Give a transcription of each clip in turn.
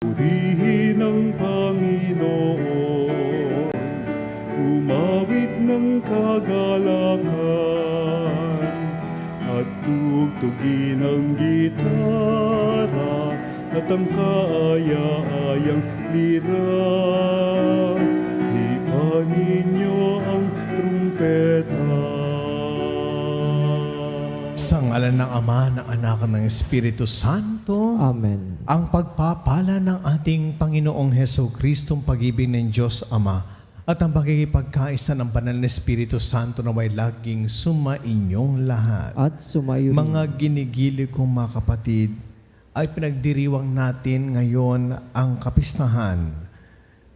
Purihin ang Panginoon, umawit ng kagalakan, at tugtugin ang gitara at ang kaaya-ayang lira. Hipan ninyo ang trumpeta. Sa ngalan ng Ama, ng Anak, at ng Espiritu Santo. Amen. Ang pagpapala ng ating Panginoong Hesukristo, pag-ibig ng Diyos Ama, at ang pagkikipagkaisa ng Banal na Espiritu Santo na may laging sumainyong lahat. At sumayo rin. Mga ginigili kong mga kapatid, ay pinagdiriwang natin ngayon ang kapistahan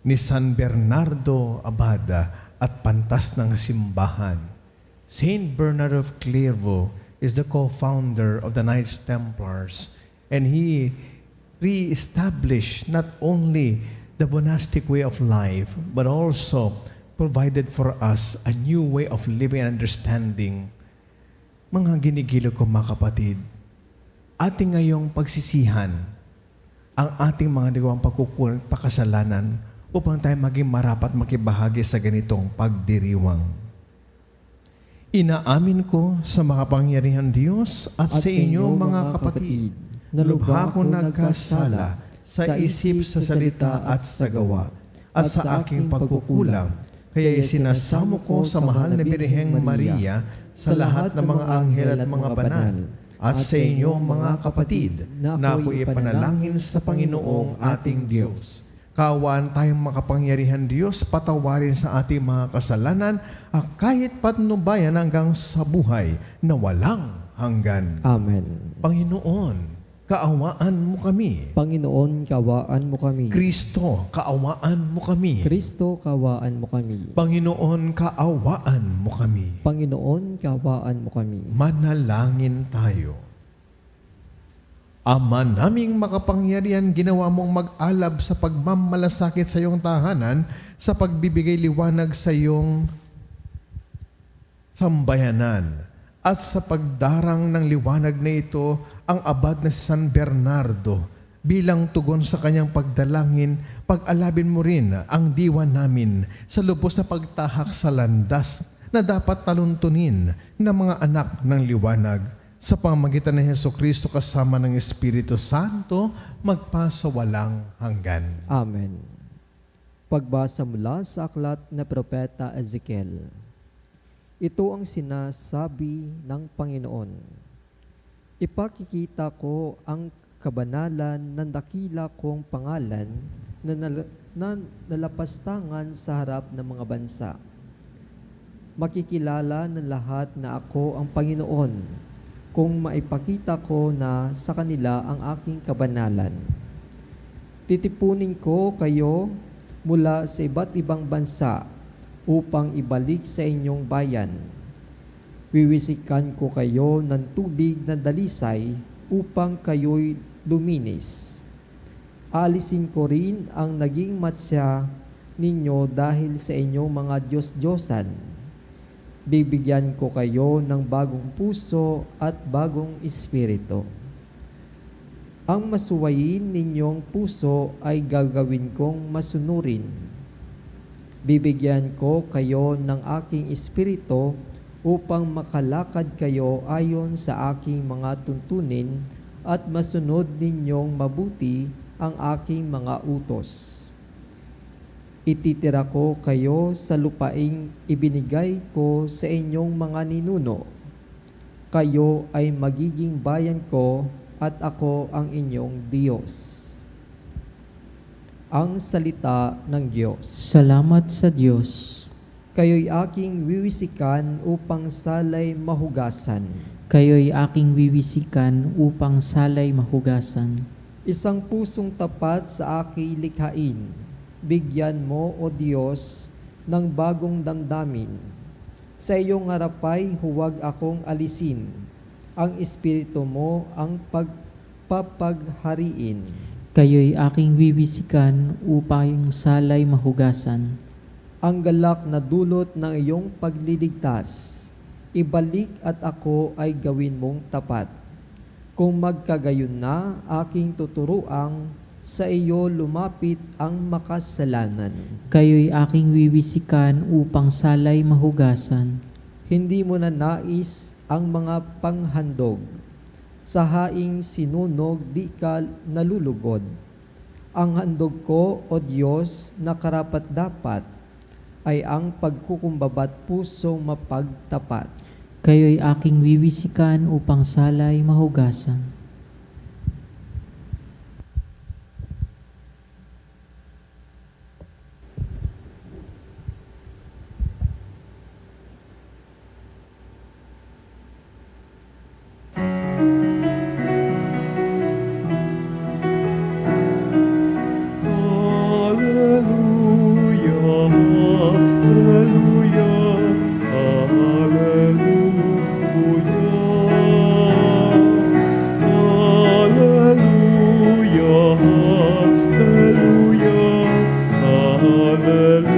ni San Bernardo Abada at pantas ng simbahan. Saint Bernard of Clairvaux is the co-founder of the Knights Templars, and he re-established not only the monastic way of life, but also provided for us a new way of living and understanding. Mga ginigilo ko mga kapatid, ating ngayong pagsisihan ang ating mga nagawang pagkukulang pakasalanan upang tayo maging marapat makibahagi sa ganitong pagdiriwang. Inaamin ko sa makapangyarihan Diyos at sa inyo mga kapatid, na lubha kong nagkasala sa isip, sa salita at sa gawa, at sa aking pagkukulang. Kaya isinasamo ko sa mahal na Birheng Maria, sa lahat ng mga anghel at mga banal, at sa inyo mga kapatid, na ako'y ipanalangin sa Panginoong ating Diyos. Kaawaan tayong makapangyarihan Diyos, patawarin sa ating mga kasalanan, at kahit patnubayan hanggang sa buhay na walang hanggan. Amen. Panginoon, kaawaan mo kami. Panginoon, kawaan mo kami. Kristo, kaawaan mo kami. Kristo, kawaan mo kami. Panginoon, kaawaan mo kami. Panginoon, kawaan mo kami. Manalangin tayo. Ama naming makapangyarihan, ginawa mong mag-alab sa pagmamalasakit sa iyong tahanan, sa pagbibigay liwanag sa iyong sambayanan, at sa pagdarang ng liwanag na ito, ang abad na si San Bernardo, bilang tugon sa kanyang pagdalangin, pag-alabin mo rin ang diwa namin sa lubos na pagtahak sa landas na dapat taluntunin ng mga anak ng liwanag. Sa pamamagitan ng Hesukristo kasama ng Espiritu Santo, magpasawalang hanggan. Amen. Pagbasa mula sa aklat na Propeta Ezekiel. Ito ang sinasabi ng Panginoon. Ipakikita ko ang kabanalan ng dakila kong pangalan na nalapastangan sa harap ng mga bansa. Makikilala ng lahat na ako ang Panginoon kung maipakita ko na sa kanila ang aking kabanalan. Titipunin ko kayo mula sa iba't ibang bansa upang ibalik sa inyong bayan. Wiwisikan ko kayo ng tubig na dalisay upang kayo'y luminis. Alisin ko rin ang naging matsya ninyo dahil sa inyong mga Diyos-Diyosan. Bibigyan ko kayo ng bagong puso at bagong espiritu. Ang masuwayin ninyong puso ay gagawin kong masunurin. Bibigyan ko kayo ng aking espiritu upang makalakad kayo ayon sa aking mga tuntunin at masunod ninyong mabuti ang aking mga utos. Ititira ko kayo sa lupaing ibinigay ko sa inyong mga ninuno. Kayo ay magiging bayan ko at ako ang inyong Diyos. Ang salita ng Diyos. Salamat sa Diyos. Kayo'y aking wiwisikan upang salay mahugasan. Kayo'y aking wiwisikan upang salay mahugasan. Isang pusong tapat sa aking likhain. Bigyan mo, O Diyos, ng bagong damdamin. Sa iyong harapay huwag akong alisin. Ang espiritu mo ang pagpapaghariin. Kayo'y aking wiwisikan upang salay mahugasan. Ang galak na dulot ng iyong pagliligtas, ibalik at ako ay gawin mong tapat. Kung magkagayon na, aking tuturuang sa iyo lumapit ang makasalanan. Kayo'y aking wiwisikan upang salay mahugasan. Hindi mo na nais ang mga panghandog. Sa haing sinunog di ka nalulugod. Ang handog ko, O Diyos, na karapat-dapat, ay ang pagkukumbabat pusong mapagtapat. Kayo'y aking wiwisikan upang salay mahugasan. Hallelujah, hallelujah, hallelujah, hallelujah.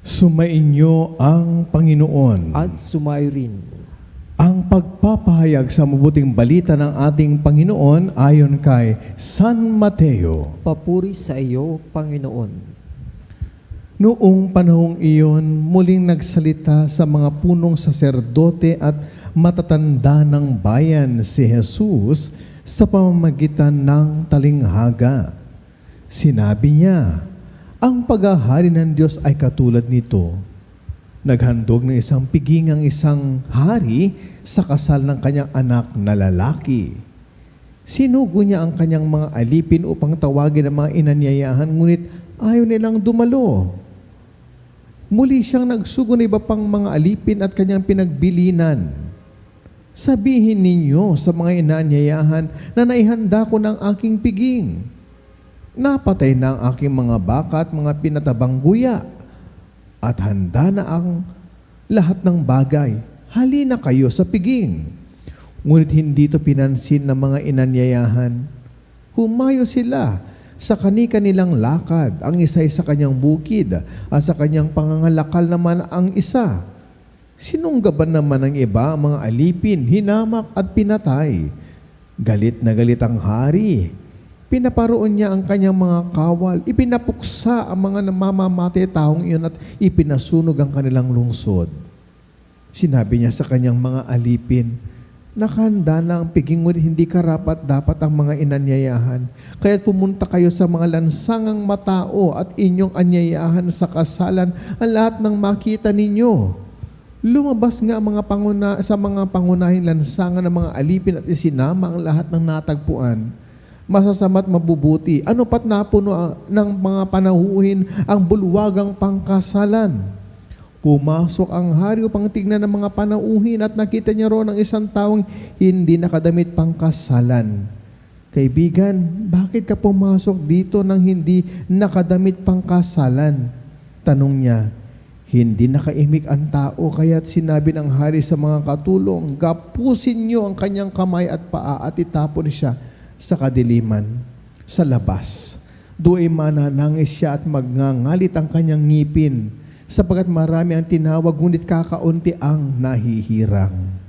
Sumainyo ang Panginoon. At sumayo rin. Ang pagpapahayag sa mabuting balita ng ating Panginoon ayon kay San Mateo. Papuri sa iyo, Panginoon. Noong panahong iyon, muling nagsalita sa mga punong saserdote at matatanda ng bayan si Jesus sa pamamagitan ng talinghaga. Sinabi niya, ang paghahari ng Diyos ay katulad nito. Naghandog ng isang piging ang isang hari sa kasal ng kanyang anak na lalaki. Sinugo niya ang kanyang mga alipin upang tawagin ang mga inanyayahan, ngunit ayaw nilang dumalo. Muli siyang nagsugo ng iba pang mga alipin at kanyang pinagbilinan. Sabihin ninyo sa mga inanyayahan na naihanda ko ng aking piging. Napatay na ang aking mga baka at mga pinatabang guya. At handa na ang lahat ng bagay. Halina kayo sa piging. Ngunit hindi ito pinansin ng mga inanyayahan. Humayo sila sa kani-kanilang lakad. Ang isa'y sa kanyang bukid at sa kanyang pangangalakal naman ang isa. Sinunggaban naman ng iba ang mga alipin, hinamak at pinatay. Galit na galit ang hari. Pinaparoon niya ang kanyang mga kawal. Ipinapuksa ang mga namamamatay taong iyon at ipinasunog ang kanilang lungsod. Sinabi niya sa kanyang mga alipin, nakahanda na ang piging, ngunit hindi karapat-dapat ang mga inanyayahan. Kaya't pumunta kayo sa mga lansangang matao at inyong anyayahan sa kasalan ang lahat ng makita ninyo. Lumabas nga ang sa mga pangunahing lansangan ng mga alipin at isinama ang lahat ng natagpuan. Masasama't mabubuti. Ano pat napuno ng mga panahuhin ang bulwagang pangkasalan. Pumasok ang hari upang tignan ng mga panauhin at nakita niya roon ang isang taong hindi nakadamit pangkasalan. Kaibigan, bakit ka pumasok dito nang hindi nakadamit pangkasalan? Tanong niya. Hindi nakaimik ang tao, kaya't sinabi ng hari sa mga katulong, gapusin niyo ang kanyang kamay at paa at itapon siya sa kadiliman, sa labas. Do'y mananangis siya at magngangalit ang kanyang ngipin, sapagkat marami ang tinawag, ngunit kakaunti ang nahihirang.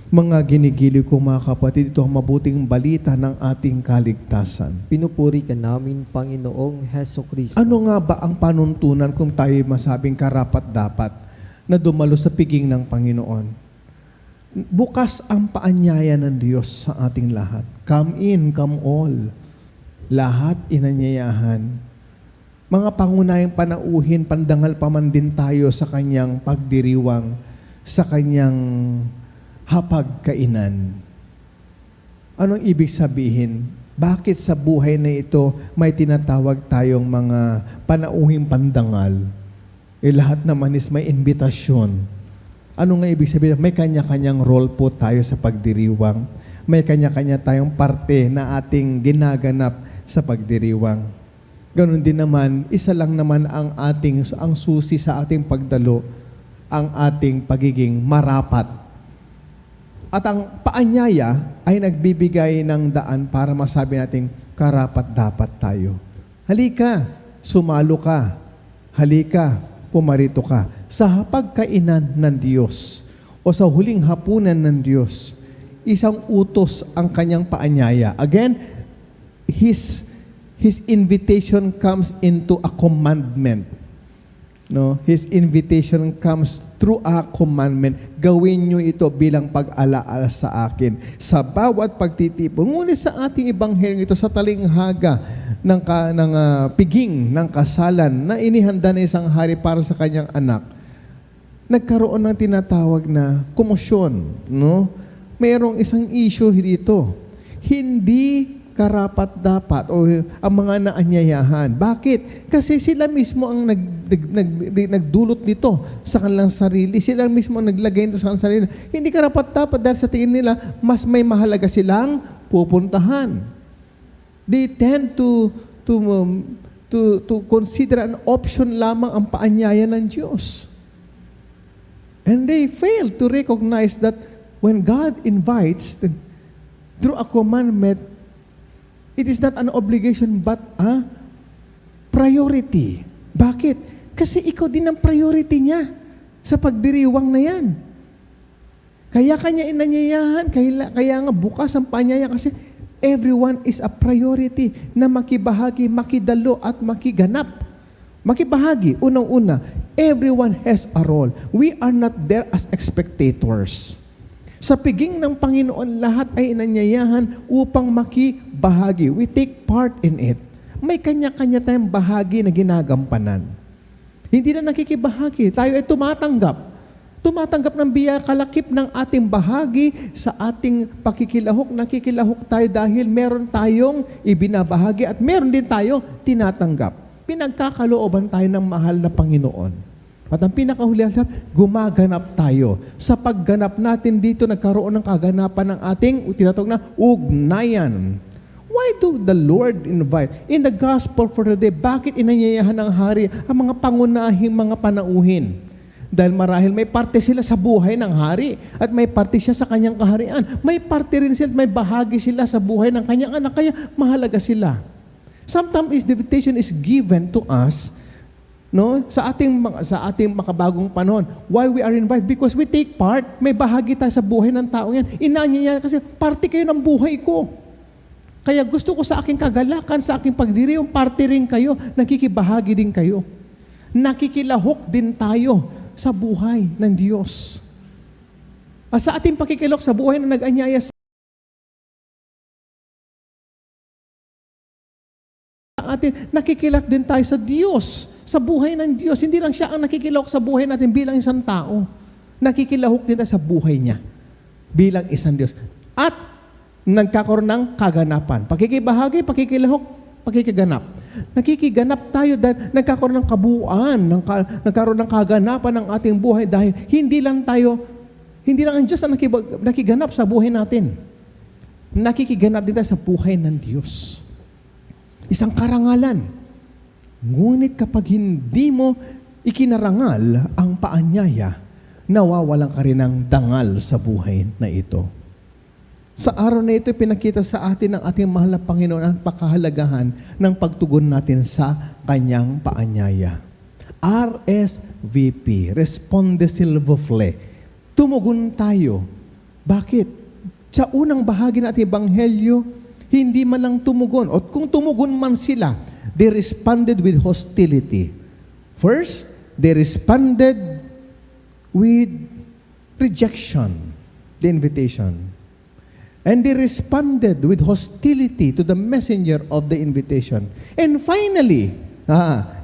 Mga ginigiliw kong mga kapatid, ito ang mabuting balita ng ating kaligtasan. Pinupuri ka namin, Panginoong Heso Kristo. Ano nga ba ang panuntunan kung tayo masabing karapat-dapat na dumalo sa piging ng Panginoon? Bukas ang paanyaya ng Diyos sa ating lahat. Come in, come all. Lahat inanyayahan. Mga pangunahing panauhin, pandangal pa man din tayo sa kanyang pagdiriwang, sa kanyang hapagkainan. Anong ibig sabihin? Bakit sa buhay na ito may tinatawag tayong mga panauhing pandangal? Lahat naman is may invitasyon. Ano nga ibig sabihin? May kanya-kanyang role po tayo sa pagdiriwang. May kanya-kanya tayong parte na ating ginaganap sa pagdiriwang. Ganon din naman, isa lang naman ang susi sa ating pagdalo, ang ating pagiging marapat. At ang paanyaya ay nagbibigay ng daan para masabi nating karapat-dapat tayo. Halika, sumalo ka, halika, pumarito ka. Sa hapagkainan ng Diyos o sa huling hapunan ng Diyos, isang utos ang kanyang paanyaya. Again, His invitation comes into a commandment. No, His invitation comes through a commandment. Gawin nyo ito bilang pag-alaala sa akin sa bawat pagtitipon. Ngunit sa ating ebanghelyo ito, sa talinghaga ng piging ng kasalan na inihanda ng isang hari para sa kanyang anak, nagkaroon ng tinatawag na komosyon. No? Mayroong isang issue dito. Hindi karapat-dapat o ang mga naanyayahan. Bakit? Kasi sila mismo ang nagdulot nito sa kanilang sarili. Sila mismo ang naglagay nito sa kanilang sarili. Hindi karapat-dapat dahil sa tingin nila, mas may mahalaga silang pupuntahan. They tend to consider an option lamang ang paanyaya ng Diyos. And they fail to recognize that when God invites through a commandment, it is not an obligation but a priority. Bakit? Kasi ikaw din ang priority niya sa pagdiriwang na yan. Kaya kanya inanyayahan, kaya nga bukas ang paanyaya kasi everyone is a priority na makibahagi, makidalo at makiganap. Makibahagi, unang-una, everyone has a role. We are not there as spectators. Sa piging ng Panginoon, lahat ay inanyayahan upang makibahagi. We take part in it. May kanya-kanya tayong bahagi na ginagampanan. Hindi na nakikibahagi. Tayo ay tumatanggap. Tumatanggap ng biya kalakip ng ating bahagi sa ating pakikilahok. Nakikilahok tayo dahil meron tayong ibinabahagi at meron din tayo tinatanggap. Pinagkakalooban tayo ng mahal na Panginoon. At ang pinakahuli, gumaganap tayo. Sa pagganap natin dito, nagkaroon ng kaganapan ng ating tinatawag na ugnayan. Why do the Lord invite? In the gospel for today, bakit inanyayahan ng hari ang mga pangunahing mga panauhin? Dahil marahil may parte sila sa buhay ng hari at may parte siya sa kanyang kaharian. May parte rin sila, may bahagi sila sa buhay ng kanyang anak, kaya mahalaga sila. Sometimes the invitation is given to us sa ating makabagong panahon. Why we are invited? Because we take part. May bahagi tayo sa buhay ng tao yan. Inanyaya kasi parte kayo ng buhay ko. Kaya gusto ko sa aking kagalakan, sa aking pagdiriwang, parte rin kayo. Nakikibahagi din kayo. Nakikilahok din tayo sa buhay ng Diyos. Sa ating pakikilahok sa buhay na nag-anyaya sa atin, nakikilak din tayo sa Diyos, sa buhay ng Diyos. Hindi lang siya ang nakikilahok sa buhay natin bilang isang tao. Nakikilahok din tayo sa buhay niya bilang isang Diyos. At nagkakaroon ng kaganapan. Pakikibahagi, pakikilahok, pakikiganap. Nakikiganap tayo dahil nagkakaroon ng kabuuan, nagkaroon ng kaganapan ng ating buhay dahil hindi lang ang Diyos ang nakiganap sa buhay natin. Nakikiganap din tayo sa buhay ng Diyos. Isang karangalan. Ngunit kapag hindi mo ikinarangal ang paanyaya, nawawalan ka rin ng dangal sa buhay na ito. Sa araw na ito, pinakita sa atin ng ating mahal na Panginoon ang pakahalagahan ng pagtugon natin sa kanyang paanyaya. RSVP, Responde Silvofle. Tumugon tayo. Bakit? Sa unang bahagi ng ating ebanghelyo, hindi man lang tumugon. O kung tumugon man sila, they responded with hostility. First, they responded with rejection, the invitation. And they responded with hostility to the messenger of the invitation. And finally,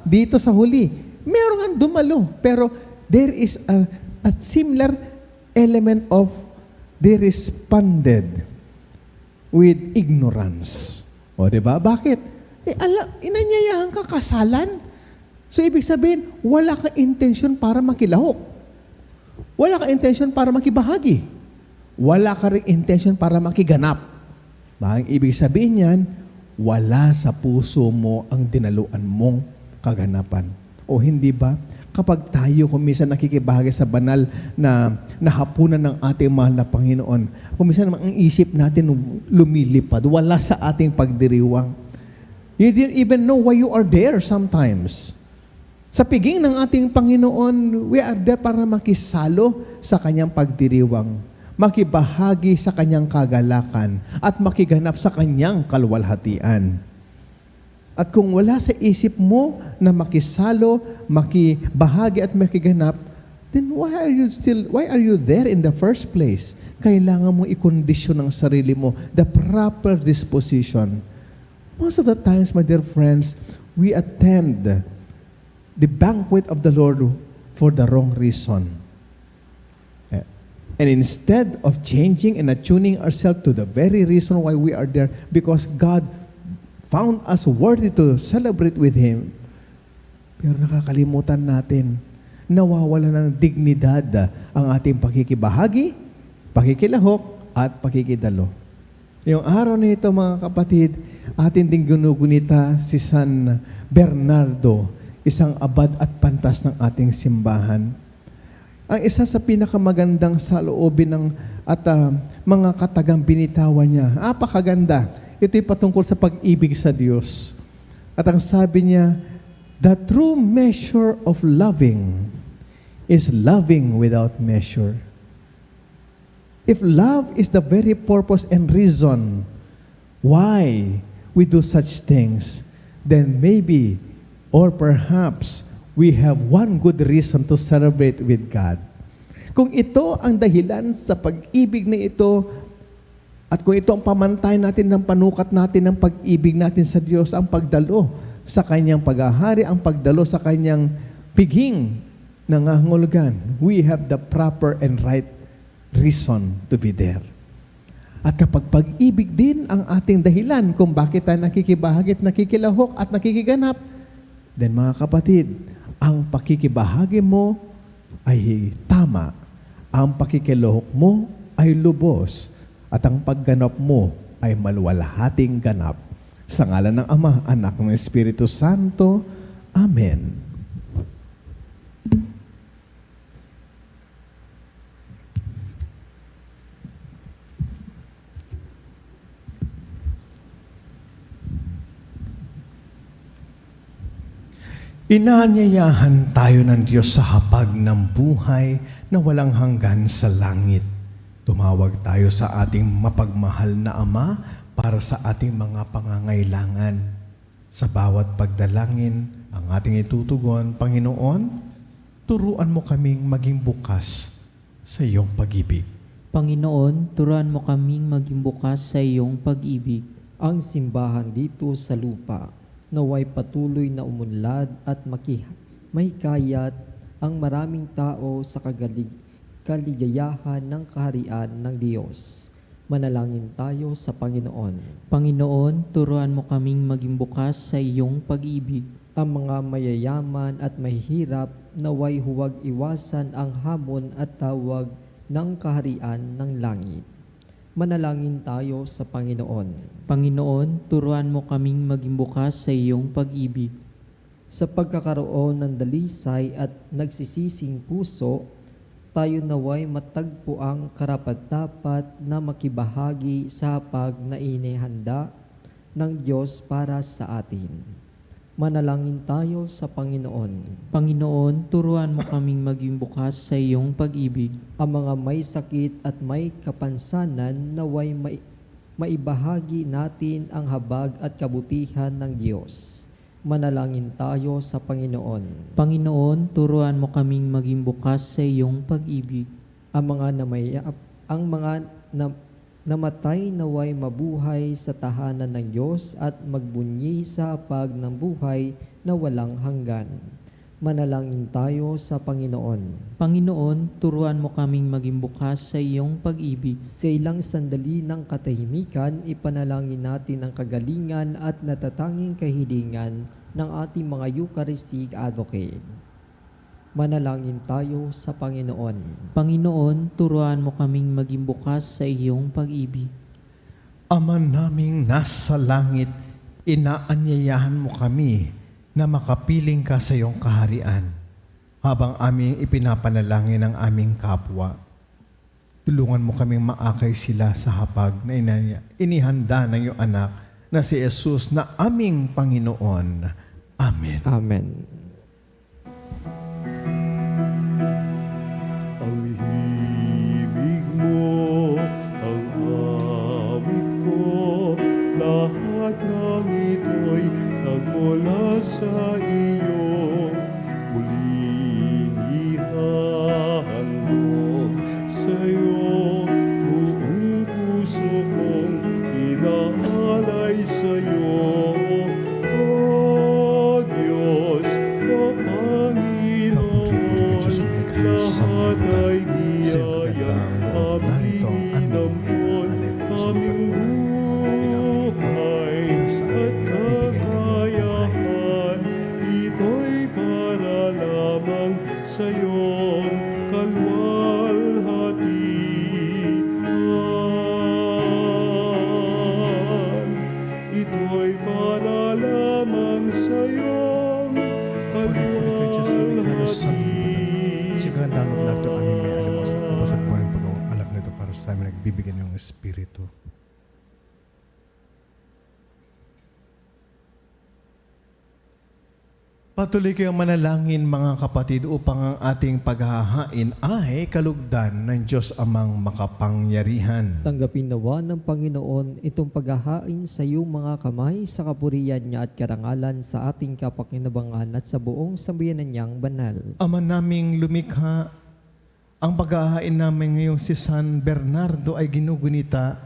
dito sa huli, meron ang dumalo. Pero there is a similar element of they responded with ignorance. O, diba? Bakit? Inanyayahan ka kasalan. So, ibig sabihin, wala kang intensyon para makilahok. Wala kang intensyon para makibahagi. Wala ka rin intensyon para makiganap. Ang ibig sabihin yan, wala sa puso mo ang dinaluan mong kaganapan. O hindi ba? Kapag tayo kuminsan nakikibahagi sa banal na hapunan ng ating mahal na Panginoon, kuminsan ang isip natin lumilipad, wala sa ating pagdiriwang. You didn't even know why you are there sometimes. Sa piging ng ating Panginoon, we are there para makisalo sa kanyang pagdiriwang, makibahagi sa kanyang kagalakan, at makiganap sa kanyang kalwalhatian. At kung wala sa isip mo na makisalo, makibahagi at makiganap, then why are you there in the first place? Kailangan mo ikondisyon ang sarili mo, the proper disposition. Most of the times, my dear friends, we attend the banquet of the Lord for the wrong reason. And instead of changing and attuning ourselves to the very reason why we are there, because God found us worthy to celebrate with Him, pero nakakalimutan natin, nawawala ng dignidad ang ating pakikibahagi, pakikilahok, at pakikidalo. Yung araw na ito, mga kapatid, atin ding ginugunita si San Bernardo, isang abad at pantas ng ating simbahan. Ang isa sa pinakamagandang saloobin mga katagang binitawan niya, napakaganda. Ito'y patungkol sa pag-ibig sa Diyos. At ang sabi niya, the true measure of loving is loving without measure. If love is the very purpose and reason why we do such things, then maybe or perhaps we have one good reason to celebrate with God. Kung ito ang dahilan sa pag-ibig na ito, at kung ito ang pamantay natin ng panukat natin ng pag-ibig natin sa Diyos, ang pagdalo sa Kanyang paghahari, ang pagdalo sa Kanyang piging nangangulugan, we have the proper and right reason to be there. At kapag pag-ibig din ang ating dahilan kung bakit tayo nakikibahagi at nakikilahok at nakikiganap, then mga kapatid, ang pakikibahagi mo ay tama, ang pakikilahok mo ay lubos, at ang pagganap mo ay maluwalhating ganap. Sa ngalan ng Ama, Anak, ng Espiritu Santo. Amen. Inaanyayahan tayo ng Diyos sa hapag ng buhay na walang hanggan sa langit. Tumawag tayo sa ating mapagmahal na Ama para sa ating mga pangangailangan. Sa bawat pagdalangin, ang ating itutugon, Panginoon, turuan mo kaming maging bukas sa iyong pag-ibig. Panginoon, turuan mo kaming maging bukas sa iyong pag-ibig. Ang simbahan dito sa lupa, naway patuloy na umunlad at mahikayat ang maraming tao sa kaligayahan ng kaharian ng Diyos. Manalangin tayo sa Panginoon. Panginoon, turuan mo kaming maging bukas sa iyong pag-ibig. Ang mga mayayaman at mahihirap naway huwag iwasan ang hamon at tawag ng kaharian ng langit. Manalangin tayo sa Panginoon. Panginoon, turuan mo kaming maging bukas sa iyong pag-ibig. Sa pagkakaroon ng dalisay at nagsisising puso, tayo naway matagpo ang karapat-dapat na makibahagi sa hapag na inihanda ng Diyos para sa atin. Manalangin tayo sa Panginoon. Panginoon, turuan mo kaming maging bukas sa iyong pag-ibig. Ang mga may sakit at may kapansanan naway maibahagi natin ang habag at kabutihan ng Diyos. Manalangin tayo sa Panginoon. Panginoon, turuan mo kaming maging bukas sa iyong pag-ibig. Ang mga namatay naway mabuhay sa tahanan ng Diyos at magbunyi sa hapag ng buhay na walang hanggan. Manalangin tayo sa Panginoon. Panginoon, turuan mo kaming maging bukas sa iyong pag-ibig. Sa ilang sandali ng katahimikan, ipanalangin natin ang kagalingan at natatanging kahilingan ng ating mga Eucharistic advocate. Manalangin tayo sa Panginoon. Panginoon, turuan mo kaming maging bukas sa iyong pag-ibig. Ama naming nasa langit, inaanyayahan mo kami na makapiling ka sa iyong kaharian habang aming ipinapanalangin ang aming kapwa. Tulungan mo kaming maakay sila sa hapag na inihanda ng iyong anak na si Jesus na aming Panginoon. Amen. Amen. Ang himig mo, ang awit ko, lahat ng ito'y nagmula sa iyo. Muling ihahandog sa'yo, buong puso kong inaalay sa'yo. O Diyos, o Panginoon, lahat ay biyaya, aming aming buhay at kakayahan. Ito'y para lamang sa iyong kalwalhatian. Ito'y para lamang sa iyong kalwalhatian. Sigurado natin ang aming may alam sa pasat po rin pag-alak nito para sa amin nagbibigyan ng Espiritu. Patuloy kayong manalangin mga kapatid upang ang ating paghahain ay kalugdan ng Diyos Amang makapangyarihan. Tanggapin nawa ng Panginoon itong paghahain sa iyong mga kamay sa kapurihan niya at karangalan sa ating kapakinabangan at sa buong sambayanan niyang banal. Ama naming lumikha, ang paghahain namin ngayong si San Bernardo ay ginugunita,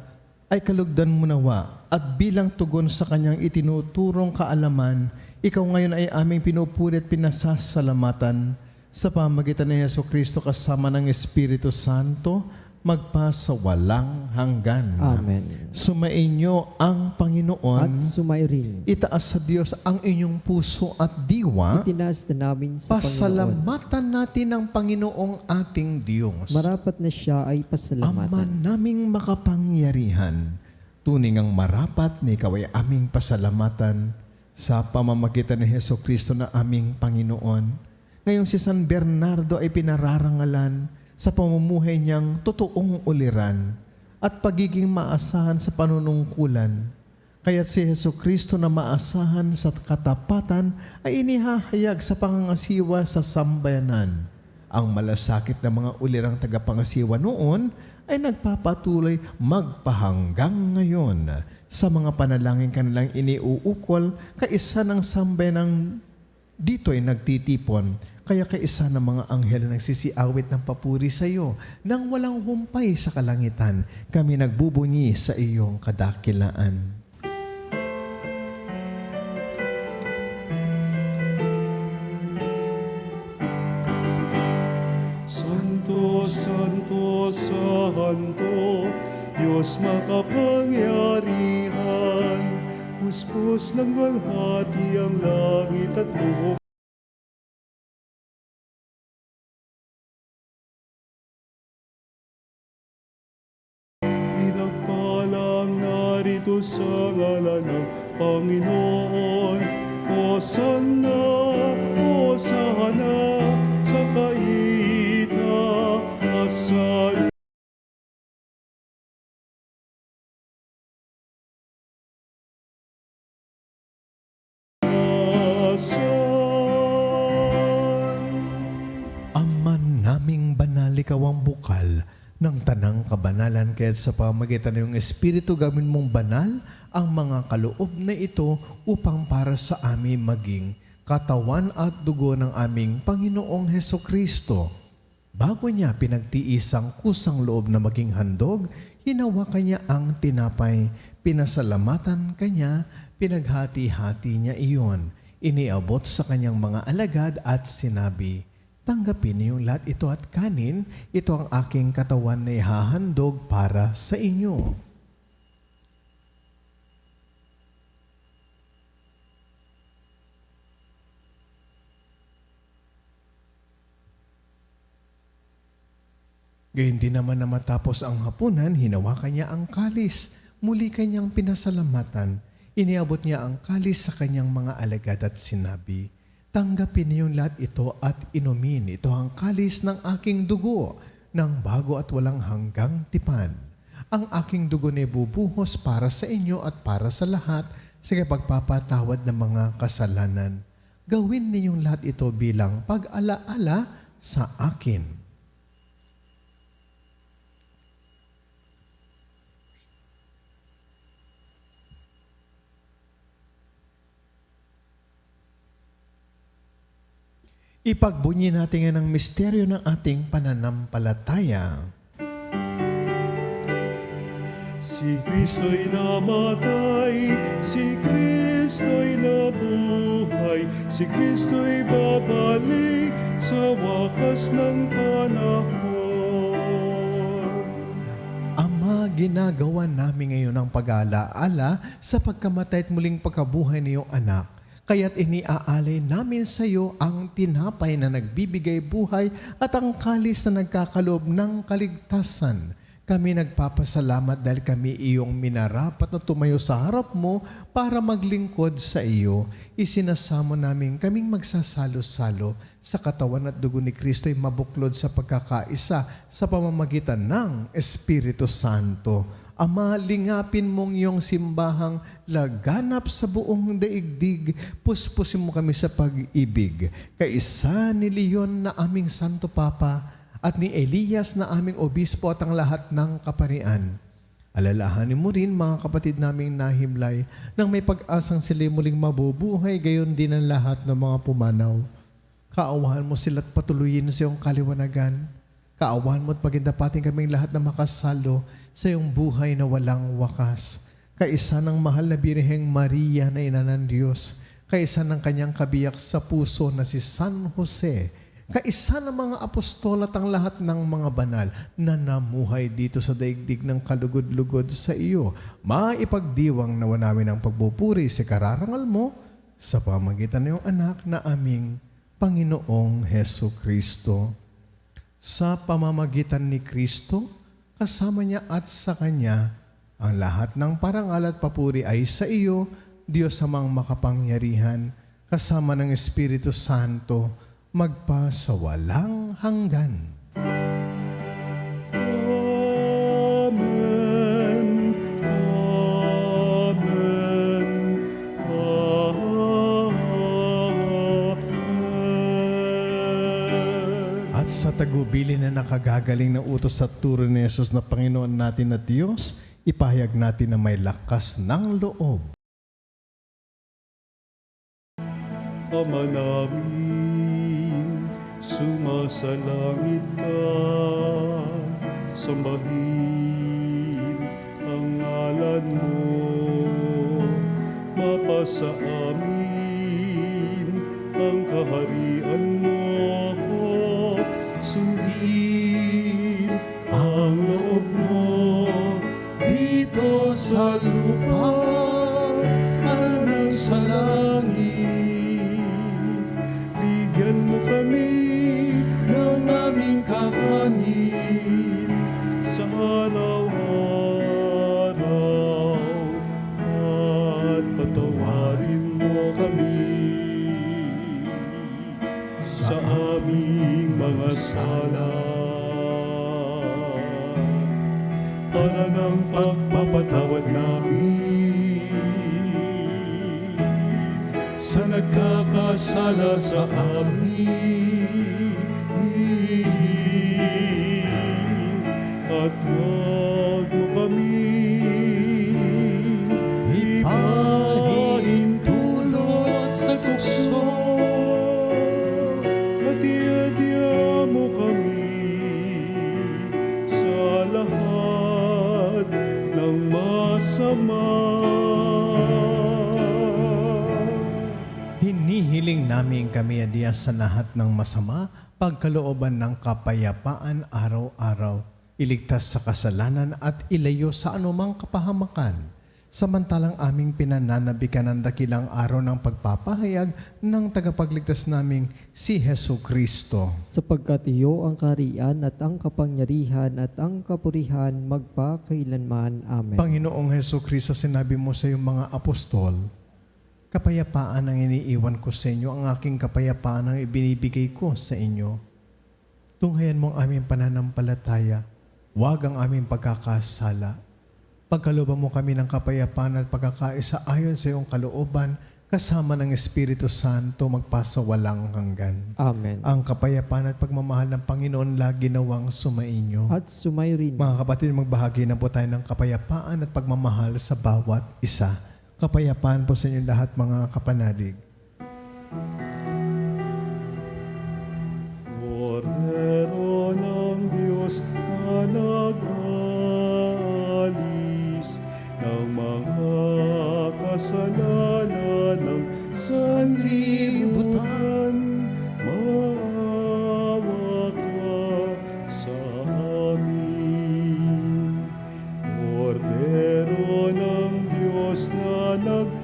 ay kalugdan mo nawa at bilang tugon sa kanyang itinuturong kaalaman, ikaw ngayon ay aming pinupuri at pinasasalamatan sa pamagitan ni Jesucristo kasama ng Espiritu Santo magpa sa walang hanggan. Amen. Sumainyo ang Panginoon. At sumairin. Itaas sa Diyos ang inyong puso at diwa. Itinas na namin sa Panginoon. Pasalamatan natin ang Panginoong ating Diyos. Marapat na siya ay Ama pasalamatan. naming makapangyarihan, tuning ang marapat na ikaw ay aming pasalamatan sa pamamagitan ni Jesucristo na aming Panginoon. Ngayong si San Bernardo ay pinararangalan sa pamumuhay niyang totoong uliran at pagiging maasahan sa panunungkulan. Kaya't si Jesucristo na maasahan sa katapatan ay inihahayag sa pangangasiwa sa sambayanan. Ang malasakit na mga ulirang tagapangasiwa noon ay nagpapatuloy magpahanggang ngayon sa mga panalangin kanilang iniuukol, kaisa ng sambayanang dito ay nagtitipon, kaya kaisa ng mga anghel nagsisiawit ng papuri sa iyo, nang walang humpay sa kalangitan, kami nagbubunyi sa iyong kadakilaan. Santo, Santo, Santo, Diyos makapangyarihan, puspos ng walhati ang langit at buhok. Pinagpalang narito sa ngalan ng Panginoon. Hosanna, Hosanna, sa kaitaasan. Ama naming banal, ikaw ang bukal ng tanang kabanalan, kaya't sa pamagitan ng iyong Espiritu gawin mong banal ang mga kaloob na ito upang para sa amin maging katawan at dugo ng aming Panginoong Hesukristo. Bago niya pinagtiis ang kusang loob na maging handog, hinawakan niya ang tinapay, pinasalamatan kanya, pinaghati-hati niya iyon. Iniabot sa kanyang mga alagad at sinabi, tanggapin niyong lahat ito at kanin, ito ang aking katawan na ihahandog para sa inyo. Gayun din naman na matapos ang hapunan, hinawakan niya ang kalis. Muli kanyang pinasalamatan. Iniabot niya ang kalis sa kanyang mga alagad at sinabi, tanggapin niyong lahat ito at inumin. Ito ang kalis ng aking dugo, ng bago at walang hanggang tipan. ang aking dugo na ibubuhos para sa inyo at para sa lahat sa pagpapatawad ng mga kasalanan. Gawin ninyong lahat ito bilang pag-alaala sa akin. Ipagbunyi natin ngayon ang misteryo ng ating pananampalataya. Si Kristo'y namatay, si Kristo'y nabuhay, si Kristo'y babalik sa wakas ng panahon. Ama, ginagawa namin ngayon ang pag-aalaala sa pagkamatay at muling pagkabuhay ng iyong anak. Kaya't iniaalay namin sa iyo ang tinapay na nagbibigay buhay at ang kalis na nagkakaloob ng kaligtasan. Kami nagpapasalamat dahil kami iyong minarapat na tumayo sa harap mo para maglingkod sa iyo. Isinasamo namin kaming magsasalo-salo sa katawan at dugo ni Kristo'y mabuklod sa pagkakaisa sa pamamagitan ng Espiritu Santo. Ama, lingapin mong iyong simbahang laganap sa buong daigdig, puspusin mo kami sa pag-ibig. Kaisa ni Leon na aming Santo Papa at ni Elias na aming Obispo at ang lahat ng kaparian. Alalahanin mo rin mga kapatid naming nahimlay nang may pag-asang sila muling mabubuhay, gayon din ang lahat ng mga pumanaw. Kaawahan mo sila at patuloyin sa iyong kaliwanagan. Kaawahan mo at pagindapatin kaming lahat na makasalo sa iyong buhay na walang wakas. Kaisa ng mahal na Birheng Maria na ina ng Diyos, kaisa ng kanyang kabiyak sa puso na si San Jose, kaisa ng mga apostol at ang lahat ng mga banal na namuhay dito sa daigdig ng kalugod-lugod sa iyo. Maipagdiwang nawa namin ang pagpupuri sa kararangal mo sa pamagitan ng iyong anak na aming Panginoong Heso Kristo. Sa pamamagitan ni Kristo, kasama niya at sa Kanya, ang lahat ng parangal at papuri ay sa iyo, Diyos amang makapangyarihan, kasama ng Espiritu Santo, magpa sa walang hanggan. Amen. Amen. Amen. At sa tagubilin na nakagagaling na utos at turo ni Jesus na Panginoon natin at Diyos, ipahayag natin na may lakas ng loob. Ama namin, sumasalangit ka, sambahin ang ngalan mo, mapasa amin ang kaharian mo, sundin ang loob mo dito sa lupa para sa langit. Bigyan mo kami ng aming kakanin sa araw-araw at patawarin mo kami sa aming mga sala para ng pagpapatawad namin sa nagkakasala sa amin, at huwag mo kami ipahintulot sa tukso, at iadya mo kami sa lahat ng masama. Hinihiling namin kami adiya sa lahat ng masama, pagkalooban ng kapayapaan araw-araw, iligtas sa kasalanan at ilayo sa anumang kapahamakan. Samantalang aming pinananabikan ang dakilang araw ng pagpapahayag ng tagapagligtas naming si Hesu Kristo. Sapagkat iyo ang kaharian at ang kapangyarihan at ang kapurihan magpakailanman. Amen. Panginoong Hesu Kristo, sinabi mo sa iyong mga apostol, kapayapaan ang iniiwan ko sa inyo, ang aking kapayapaan ang ibinibigay ko sa inyo. Tunghayan mo ang aming pananampalataya. Huwag ang aming pagkakasala. Pagkalooban mo kami ng kapayapaan at pagkakaisa ayon sa iyong kalooban, kasama ng Espiritu Santo magpasawalang hanggan. Amen. Ang kapayapaan at pagmamahal ng Panginoon lagi nawang sumainyo. At sumayrin. Mga kapatid, magbahagi na po tayo ng kapayapaan at pagmamahal sa bawat isa. Kapayapaan po sa inyo lahat, mga kapanalig. Kordero ng Diyos na nag-alis ng mga kasalanan ng sanlibutan, maawa ka sa amin. Kordero ng Diyos na nag-alis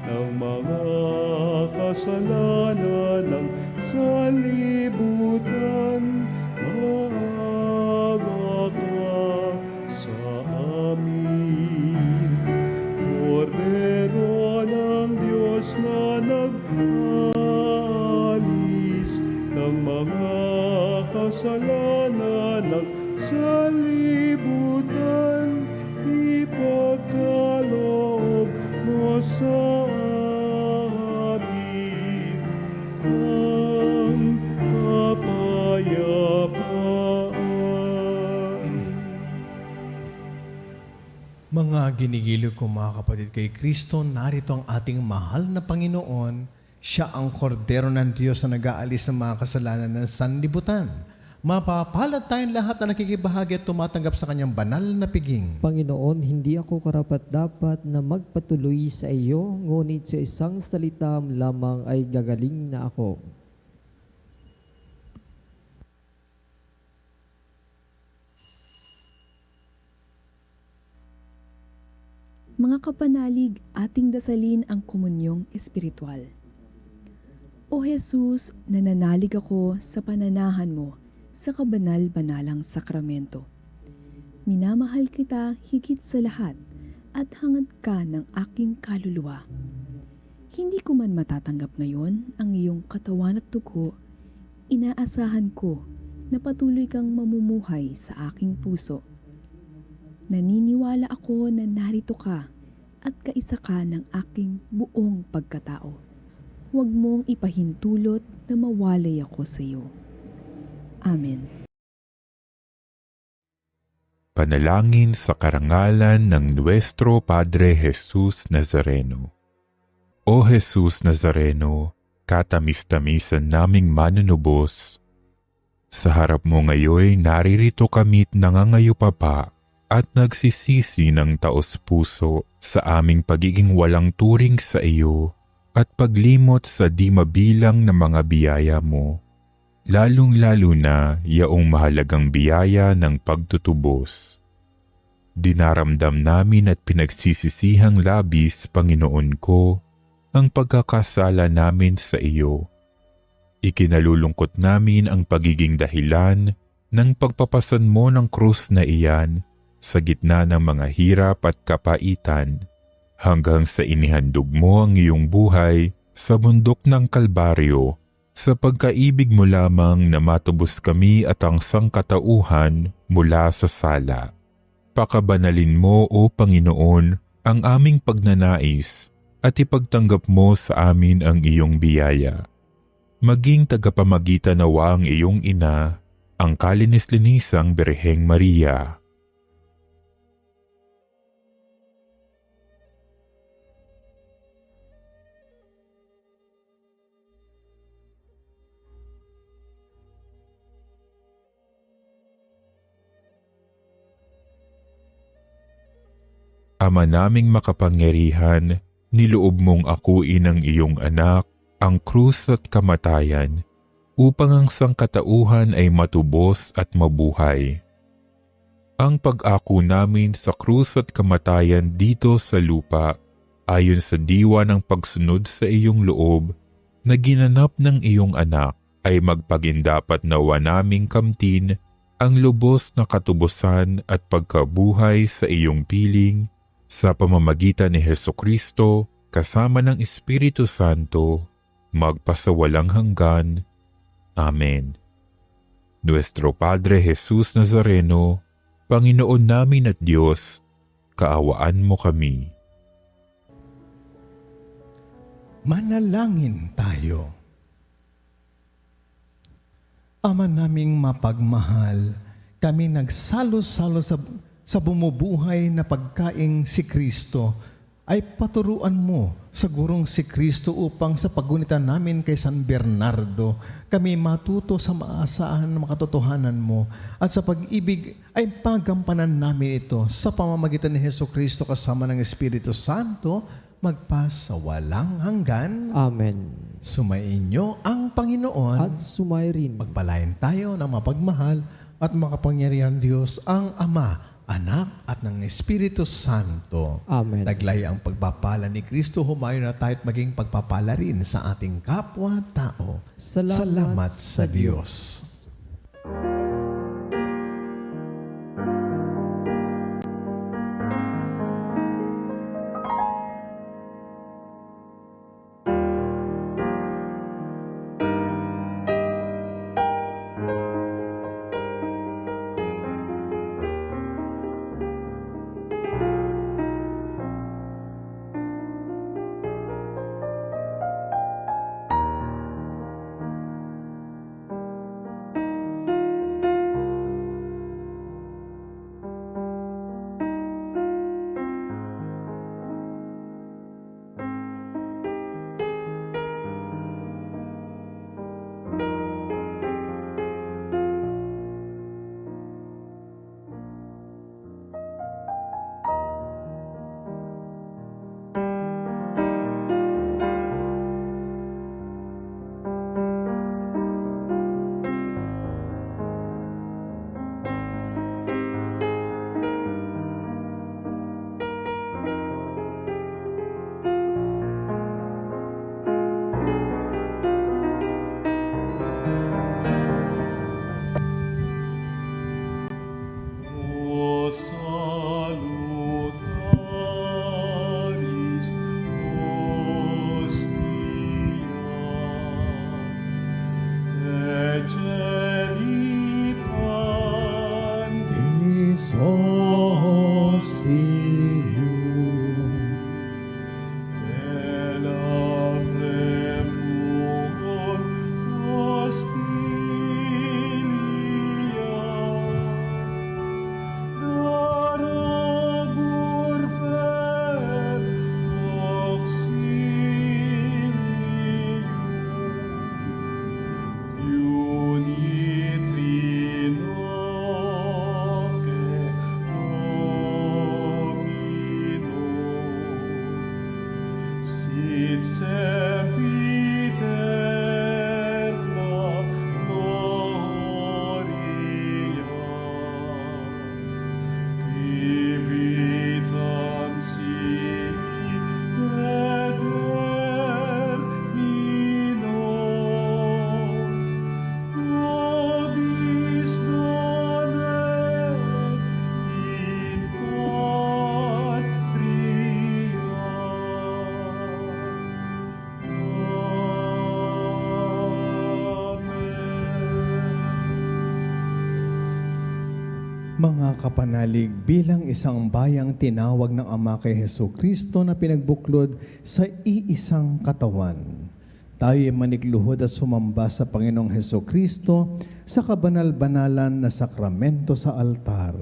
ng mga kasalanan ng sanlibutan, maawa ka sa amin. Kordero ng Diyos na nag-alis ng mga kasalanan ng sanlibutan, ipagkaloob mo sa amin ang kapayapaan. Mga ginigiliw ko mga kapatid, kay Kristo narito ang ating mahal na Panginoon. Siya ang kordero ng Diyos na nag-aalis ng mga kasalanan ng sanlibutan. Mapapalad tayong lahat na nakikibahagi at tumatanggap sa kanyang banal na piging. Panginoon, hindi ako karapat-dapat na magpatuloy sa iyo, ngunit sa isang salita lamang ay gagaling na ako. Mga kapanalig, ating dasalin ang komunyong espiritual. O Jesus, nananalig ako sa pananahan mo sa kabanal-banalang sakramento. Minamahal kita higit sa lahat at hangad ka ng aking kaluluwa. Hindi ko man matatanggap ngayon ang iyong katawan at dugo, inaasahan ko na patuloy kang mamumuhay sa aking puso. Naniniwala ako na narito ka at kaisa ka ng aking buong pagkatao. Huwag mong ipahintulot na mawalay ako sa iyo. Amen. Panalangin sa karangalan ng Nuestro Padre Jesus Nazareno. O Jesus Nazareno, katamis-tamisan naming manunubos, sa harap mo ngayon naririto kami't nangangayupapa at nagsisisi ng taos-puso sa aming pagiging walang turing sa iyo at paglimot sa di mabilang na mga biyaya mo. Lalong-lalo na yaong mahalagang biyaya ng pagtutubos. Dinaramdam namin at pinagsisisihang labis, Panginoon ko, ang pagkakasala namin sa iyo. Ikinalulungkot namin ang pagiging dahilan ng pagpapasan mo ng krus na iyan sa gitna ng mga hirap at kapaitan, hanggang sa inihandog mo ang iyong buhay sa bundok ng Kalbaryo, sa pagkaibig mo lamang na matubos kami at ang sangkatauhan mula sa sala. Pakabanalin mo, O Panginoon, ang aming pagnanais at ipagtanggap mo sa amin ang iyong biyaya. Maging tagapamagitan nawa ang iyong ina, ang kalinis-linisang Birheng Maria. Ama naming makapangyarihan, niloob mong akuin ang iyong anak, ang krus at kamatayan, upang ang sangkatauhan ay matubos at mabuhay. Ang pag-ako namin sa krus at kamatayan dito sa lupa, ayon sa diwa ng pagsunod sa iyong loob, na ginanap ng iyong anak, ay magpagindapat nawa naming kamtin ang lubos na katubusan at pagkabuhay sa iyong piling, sa pamamagitan ni Hesukristo, kasama ng Espiritu Santo, magpasawalang hanggan. Amen. Nuestro Padre Jesus Nazareno, Panginoon namin at Diyos, kaawaan mo kami. Manalangin tayo. Ama naming mapagmahal, kami nagsalo-salo sa bumubuhay na pagkaing si Kristo, ay paturuan mo sa gurong si Kristo upang sa pagunitan namin kay San Bernardo, kami matuto sa maasahan ng makatotohanan mo at sa pag-ibig ay pagampanan namin ito sa pamamagitan ni Hesus Kristo kasama ng Espiritu Santo, magpa sa walang hanggan. Amen. Sumainyo ang Panginoon. At sumayrin. Pagpalain tayo ng mapagmahal at makapangyarihan Diyos ang Ama, Anak at ng Espiritu Santo. Amen. Naglaya ang pagpapala ni Kristo, humayo na tayo at maging pagpapala rin sa ating kapwa-tao. Salamat sa Diyos. Mga kapanalig, bilang isang bayang tinawag ng Ama kay Hesus Kristo na pinagbuklod sa iisang katawan, tayo ay manikluhod at sumamba sa Panginoong Hesus Kristo sa kabanal-banalan na sakramento sa altar.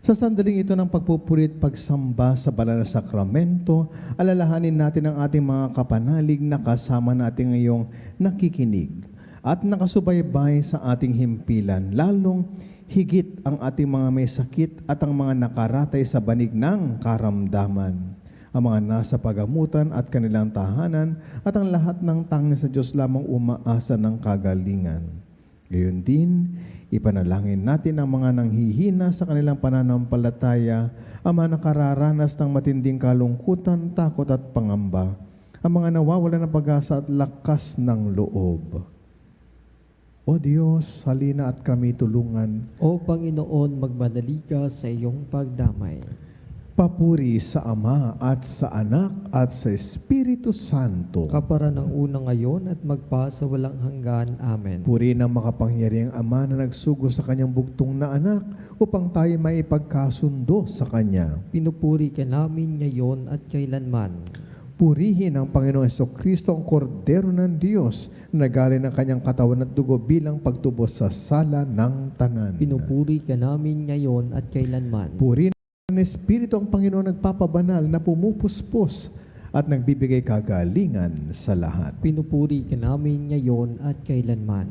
Sa sandaling ito ng pagpupurit pagsamba sa banal na sakramento, alalahanin natin ang ating mga kapanalig na kasama natin ngayong nakikinig at nakasubaybay sa ating himpilan, lalong higit ang ating mga may sakit at ang mga nakaratay sa banig ng karamdaman, ang mga nasa pagamutan at kanilang tahanan, at ang lahat ng tanging sa Diyos lamang umaasa ng kagalingan. Gayon din, ipanalangin natin ang mga nanghihina sa kanilang pananampalataya, ang mga nakararanas ng matinding kalungkutan, takot at pangamba, ang mga nawawalan ng pag-asa at lakas ng loob. O Diyos, halina at kami tulungan. O Panginoon, magmadali ka sa iyong pagdamay. Papuri sa Ama at sa Anak at sa Espiritu Santo. Kapara ng una ngayon at magpa sa walang hanggan. Amen. Puri ng makapangyarihang Ama na nagsugo sa kanyang bugtong na anak upang tayo may ipagkasundo sa Kanya. Pinupuri ka namin ngayon at kailanman. Purihin ang Panginoong Hesukristo, ang Kordero ng Diyos, na galing ng kanyang katawan at dugo bilang pagtubos sa sala ng tanan. Pinupuri ka namin ngayon at kailanman. Purihin ang Espiritu ang Panginoon nagpapabanal na pumupuspos at nagbibigay kagalingan sa lahat. Pinupuri ka namin ngayon at kailanman.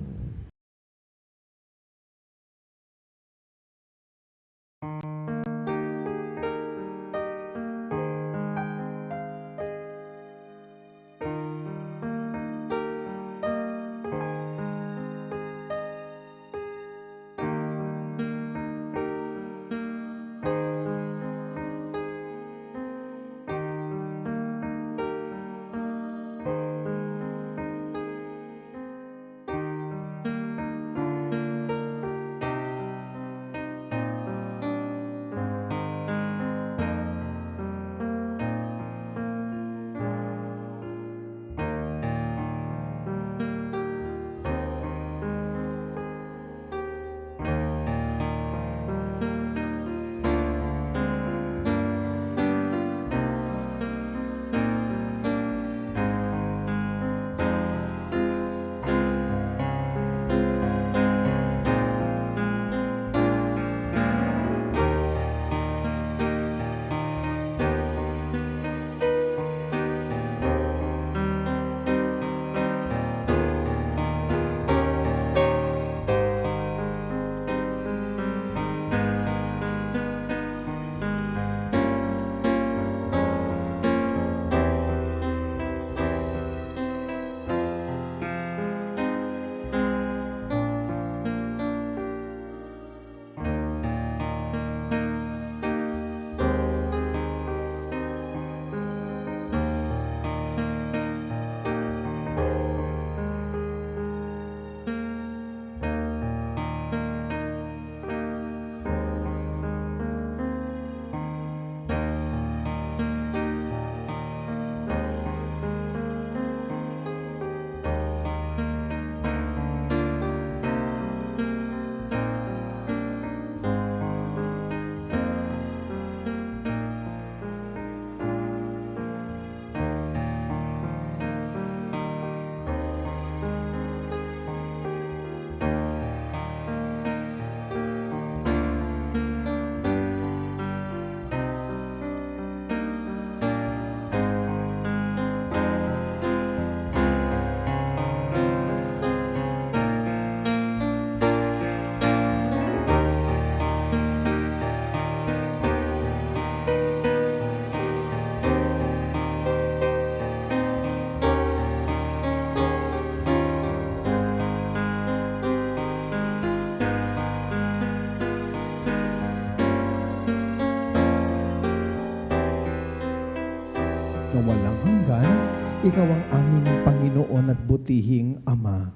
Na walang hanggan, ikaw ang aming Panginoon at butihing Ama.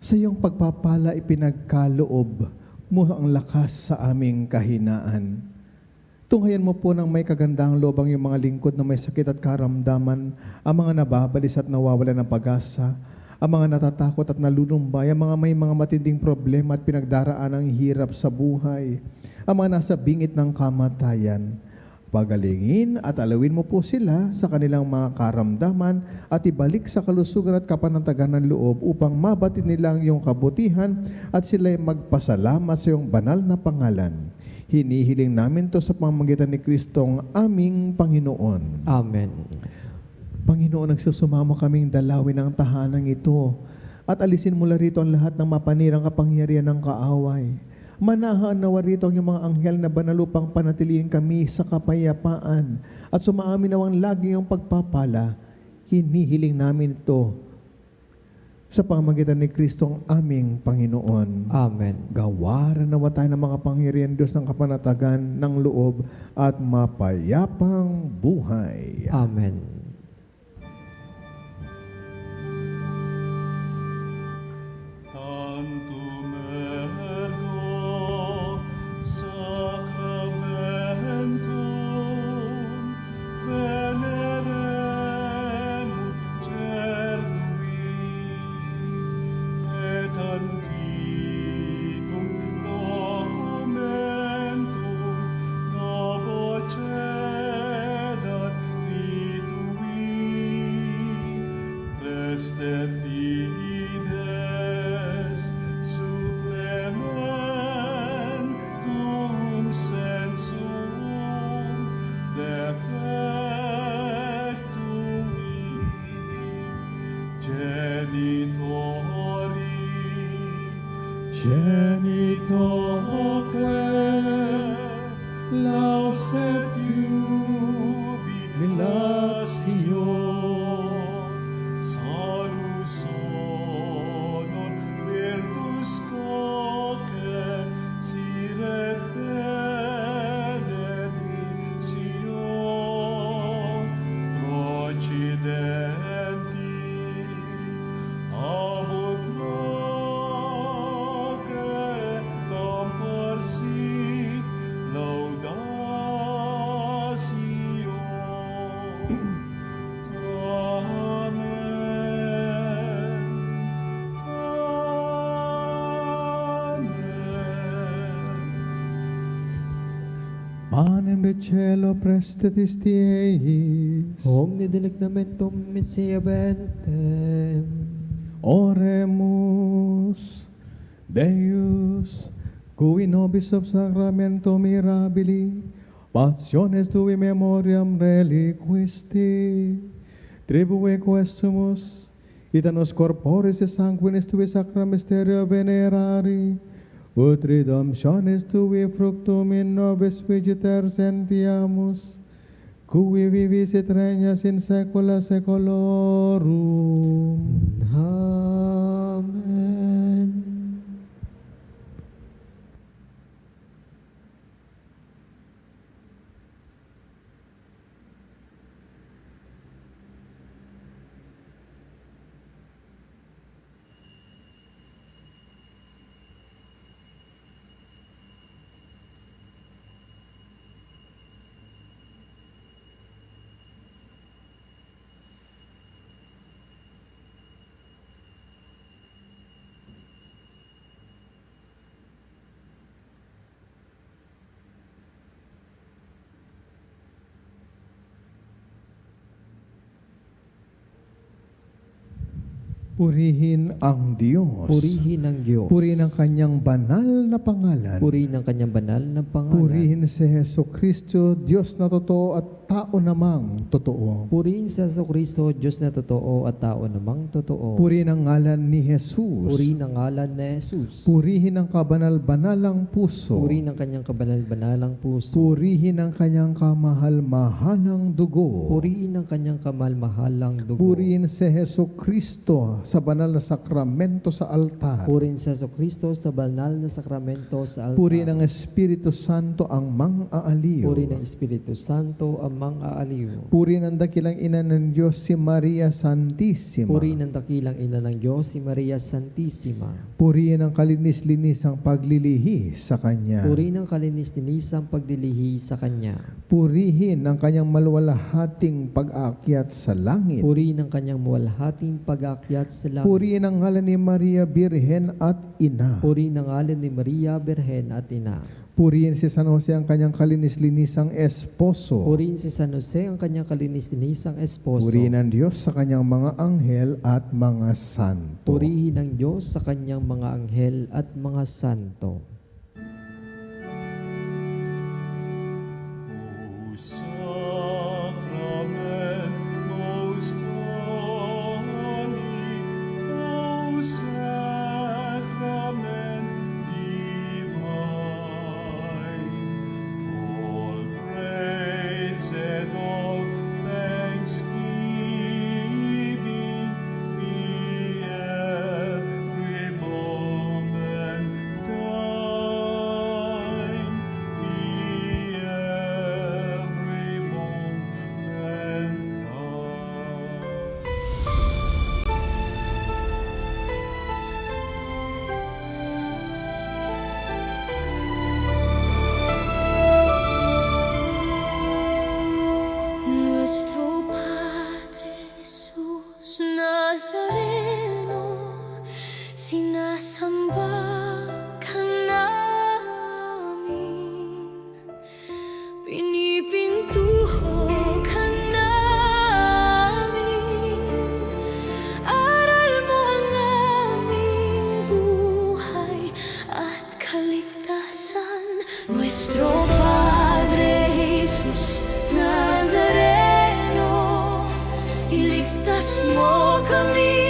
Sa iyong pagpapala ipinagkaloob mo ang lakas sa aming kahinaan. Tunghayan mo po ng may kagandahang loob ang iyong mga lingkod na may sakit at karamdaman, ang mga nababalis at nawawalan ng pag-asa, ang mga natatakot at nalulumbay, ang mga may mga matinding problema at pinagdaraan ng hirap sa buhay, ang mga nasa bingit ng kamatayan. Pagalingin at alawin mo po sila sa kanilang mga karamdaman at ibalik sa kalusugan at kapanatagan ng loob upang mabatid nila ang iyong kabutihan at sila'y magpasalamat sa iyong banal na pangalan. Hinihiling namin to sa pamamagitan ni Kristong aming Panginoon. Amen. Panginoon, nagsusumamo kaming dalawin ang tahanang ito at alisin mula rito ang lahat ng mapanirang kapangyarihan ng kaaway. Manahan nawa rito ang iyong mga anghel na banal upang panatiliin kami sa kapayapaan at sumaamin nawang lagi ang pagpapala. Hinihiling namin ito sa pamamagitan ni Kristong aming Panginoon. Amen. Gawaran nawa tayo ng mga pangyarihan Diyos ng kapanatagan ng loob at mapayapang buhay. Amen. Tantum ergo sacramentum Este fides supplementum sensum defectum genitoque laus et jubilatio salus honor virtus coque sine benedictio procidenti abut noce comparsit laudatio. Amen. Amen. Panem de cielo prestetis Dieis. Omni delectamentum missia bentem. Oremus. Deus, cui nobis sub sacramento mirabili, passiones tui memoriam reliquisti, tribue quesumus, ita nos corporis et sanguinis tui sacra mysterio venerari, ut redemptionis tui fructum in nobis vigiter sentiamus, cui vivis et regnas in saecula saeculorum. Amen. Purihin ang Diyos. Purihin ang Diyos. Purihin ang kanyang banal na pangalan. Purihin ang kanyang banal na pangalan. Purihin si Heso Kristo, Diyos na totoo at tao namang totoo. Purihin si Jesucristo, Diyos na totoo at tao namang totoo. Purihin ang ngalan ni Jesus. Purihin ang ngalan ni Jesus. Purihin ang kabanal-banalang puso. Purihin ang kanyang kabanal-banalang puso. Purihin ang kanyang kamahal-mahalang dugo. Purihin ang kanyang kamal-mahalang dugo. Purihin si Heso Kristo sa banal na sakramento sa altar. Purihin si Jesucristo sa banal na sakramento sa altar. Purihin ang Espiritu Santo ang mang-aaliw. Purihin ang Espiritu Santo ang mang-aaliw. Purihin ang dakilang ina ng Diyos si Maria Santissima. Purihin ang dakilang ina ng Diyos si Maria Santissima. Purihin ang kalinis-linisang paglilihi sa Kanya. Purihin ang kalinis-linisang pagdilihi sa Kanya. Purihin ang kanyang maluwalhating pag-aakyat sa langit. Purihin ang kanyang muwalhating pag-aakyat sa langit. Purihin ang ngalan ni Maria Birhen at Ina. Purihin ang ngalan ni Maria Birhen at Ina. Purihin si San Jose ang kanyang kalinis-linisang esposo. Purihin si San Jose ang kanyang kalinis-linisang esposo. Purihin ang Diyos sa kanyang mga anghel at mga santo. Purihin ang Diyos sa kanyang mga anghel at mga santo. O Sacrament most holy, O Sacrament divine, all praise and all thanksgiving be every moment thine, be every moment thine. Nuestro Padre Jesús Nazareno, sinasamba ka namin, pinipintuho ka namin, Iniligtas mo kami